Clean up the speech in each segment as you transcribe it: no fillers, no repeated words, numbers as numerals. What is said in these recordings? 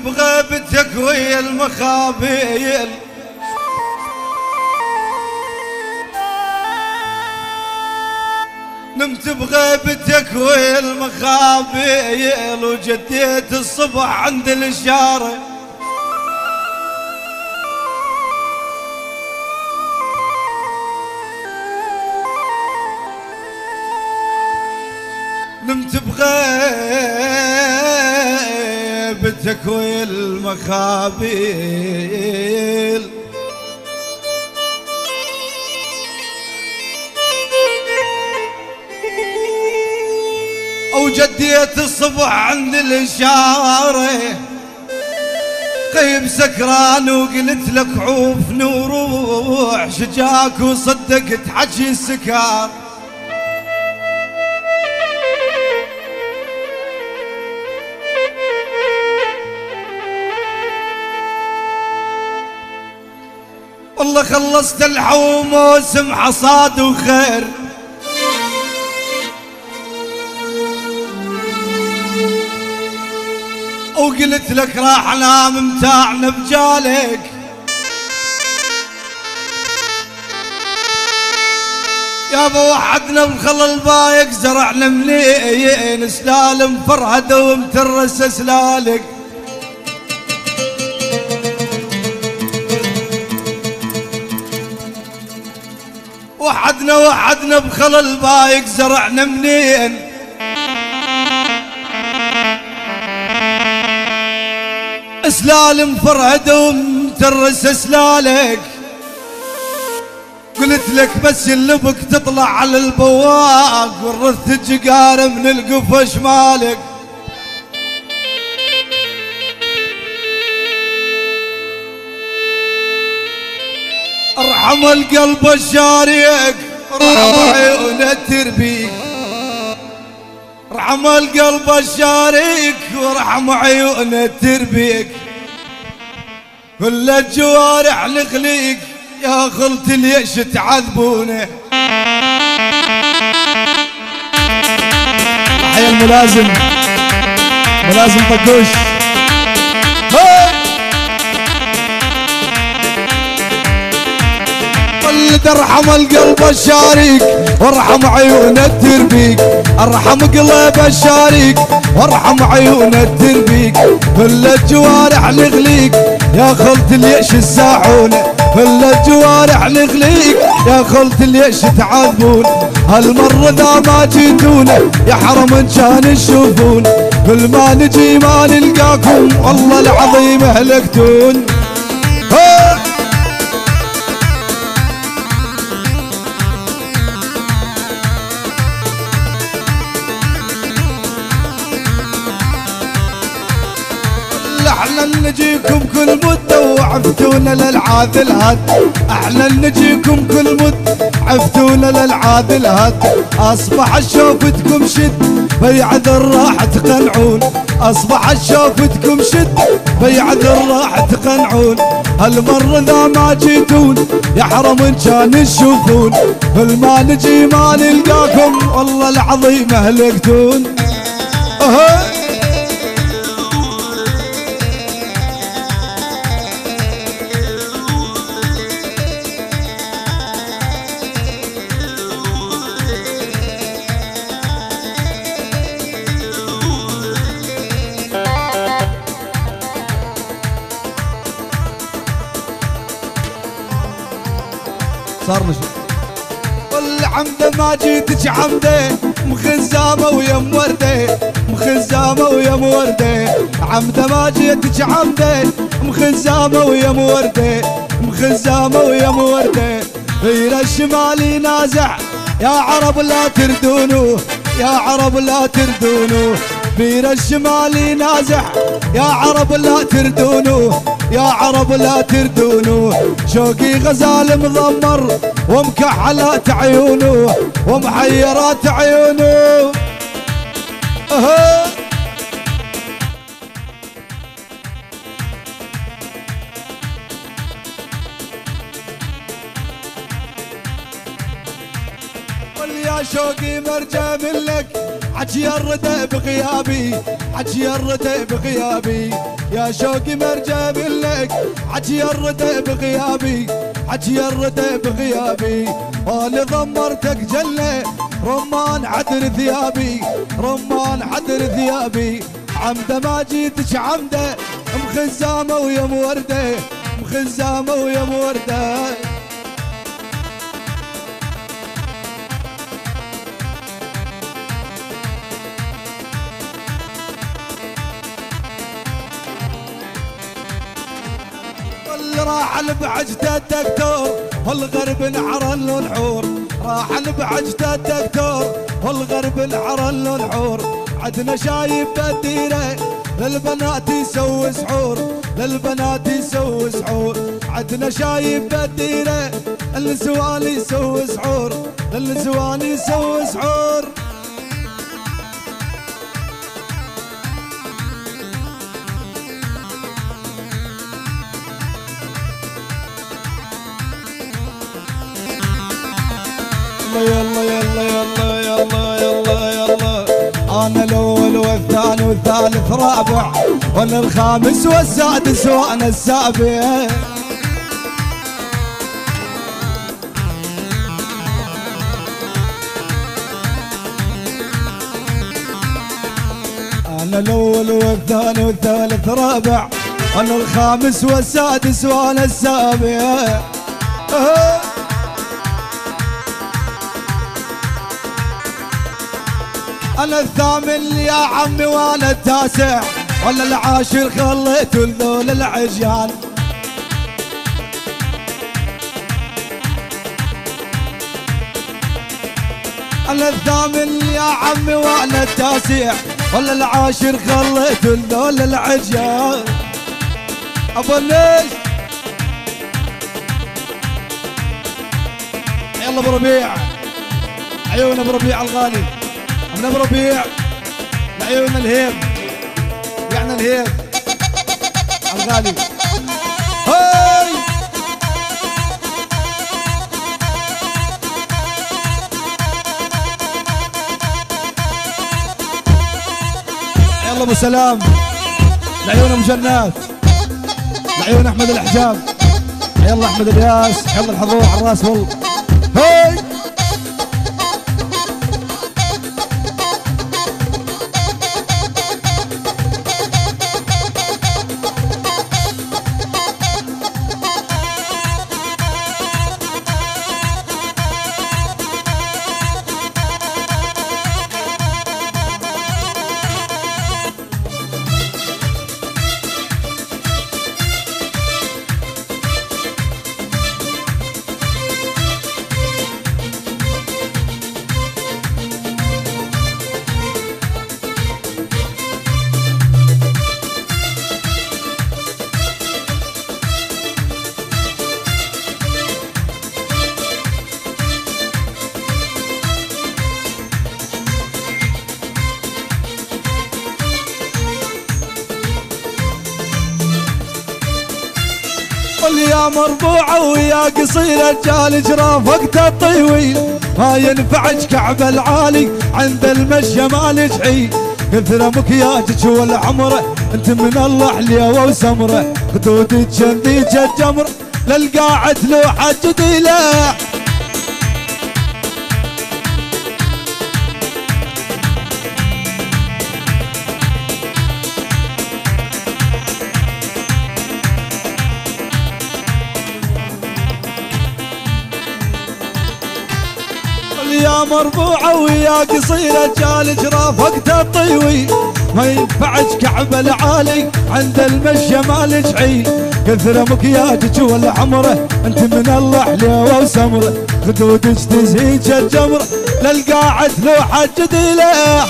بغيبتك ويا المخابيل، نمت بغيبتك ويا المخابيل، وجديت الصبح عند الإشارة، نمت بغيبتك ويا المخابيل، وجديت الصبح عند الإشارة، قيب سكران وقلت لك عوفني وروح، شجاك وصدقت حكي السكار، والله خلصت الحوم موسم حصاد وخير، وقلت لك راح انام متاعنا بجالك، يابا وحدنا بخل البايك زرعنا مليين، سلالم فرهده ومترس سلالك، وحدنا بخل البايك زرعنا منين، سلالم فرهده ومترس سلالك، قلت لك بس اللبك تطلع على البواق، والرث جقاره من القفش مالك، ارحم القلب الشاريك، ارحم عيونه تربيك، ارحم القلب الشاريك وارحم عيونه تربيك، كل الجوارح نخليك يا خلت ليش تعذبونه. تحية الملازم ملازم طقوش. ارحم القلب الشاريك وارحم عيونه تربيك، ارحم قلب الشاريك وارحم عيونه تربيك، كل الجوارح نغليك يا خلت ليش الساحونه، كل الجوارح نغليك يا خلت ليش تعذبون، هالمره ذا ما جيتونا يا حرم ان كان تشوفون، كل ما نجي ما نلقاكم والله العظيم هلكتون. احنا نجيكم كل مدة وعفتونا للعاذ الهد، احنا نجيكم كل مدة عفتونا للعاذ الهد، اصبح شوفتكم شد بيعذر راح تقنعون، اصبح شوفتكم شد بيعذر راح تقنعون، هالمرة ذا ما جيتون يا حرم ان كان تشوفون، كل ما نجي ما نلقاكم والله العظيم هلكتون. صار نشوف والعمده ما جيتك عمده مخزامه ويم ورده، مخزامه ويم ورده، عمده ما جيتك عمده مخزامه ويم ورده، مخزامه ويم ورده، غير الشمالي نازع يا عرب لا تردونوه، يا عرب لا تردونوه، بير الشمالي نازح يا عرب لا تردونوه، يا عرب لا تردونوه، شوقي غزال مضمر ومكحلات عيونه ومحيرات عيونه. يا شوقي مرجع منك حجي الردى بغيابي، حجي الردى بغيابي، يا شوقي مرجع لك، حكي الردى بغيابي، حكي الردى بغيابي، وانا ضمرتك جله، رمان عدل ثيابي، رمان عدل ثيابي، عمده ما جيتش عمده، مخزامه ويا مورده، مخزامه ويا مورده. راح لبعجته الدكتور والغرب انعرل الحور، راح لبعجته الدكتور والغرب انعرل الحور، عدنا شايب بالديره للبنات يسوي سحور، للبنات يسوي سحور، عدنا شايب بالديره النسوان يسوي سحور، النسوان يسوي سحور. يلا يلا يلا يلا يلا يلا، انا الاول والثاني والثالث رابع، وانا الخامس والسادس وانا السابع. انا الاول والثاني والثالث رابع، وانا الخامس والسادس وانا السابع. أنا الثامن يا عمي وأنا التاسع، وأنا العاشر خليت لذول العجيان. أنا الثامن يا عمي وأنا التاسع، وأنا العاشر خليت لذول العجيان. أبو النيش يلا أبو ربيع، عيون أبو ربيع الغالي، من ابو ربيع لعيون الهيب، يعني الهيب الغالي. هاي يلا ابو سلام لعيون ام جنات، لعيون احمد الحجاب، يلا احمد الياس، يلا الحضور على الراس والله. هاي يا مربوعة ويا قصيرة جال جراف وقت الطويل، ما ينفعك كعب العالي عند المشي مالك حيل، كثر مكياجك والعمرة انت من الله حليوة وسمرة، خدودك شنديك الجمرة للقاعد لوحة جديلة. يا مربوعة ويا قصيرة جال جراف وقت الطويل، ما ينفعك كعب العالي عند المشي مالك عيل، كثر مكياجك والعمرة انت من الله حليوة وسمرة، خدودك تزهيج الجمرة للقاعد لوحة جديلة.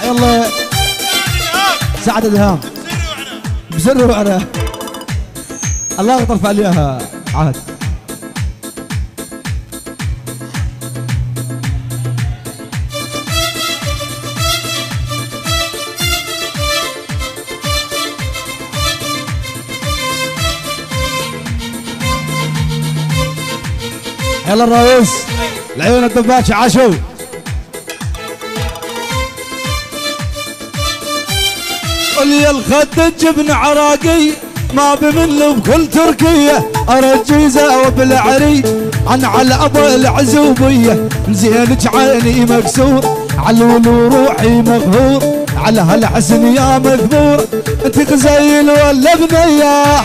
يلا سعد الهام بزر وعنا الله يطرف عليها عهد. يلا الرئيس العيون الدباكة عاشوا. قل يا الخد الجبن عراقي ما بمل بكل تركية، أرجيزة وبالعريج عن على أبا العزوبية، زينك عيني مكسور علول وروحي مغهور، على هالحسن يا مكبور انت غزيل ولا بنية.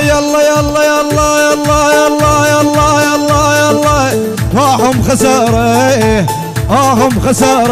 يلا يلا يلا يلا يلا يلا يلا يلا، هم خسارة هم خسارة.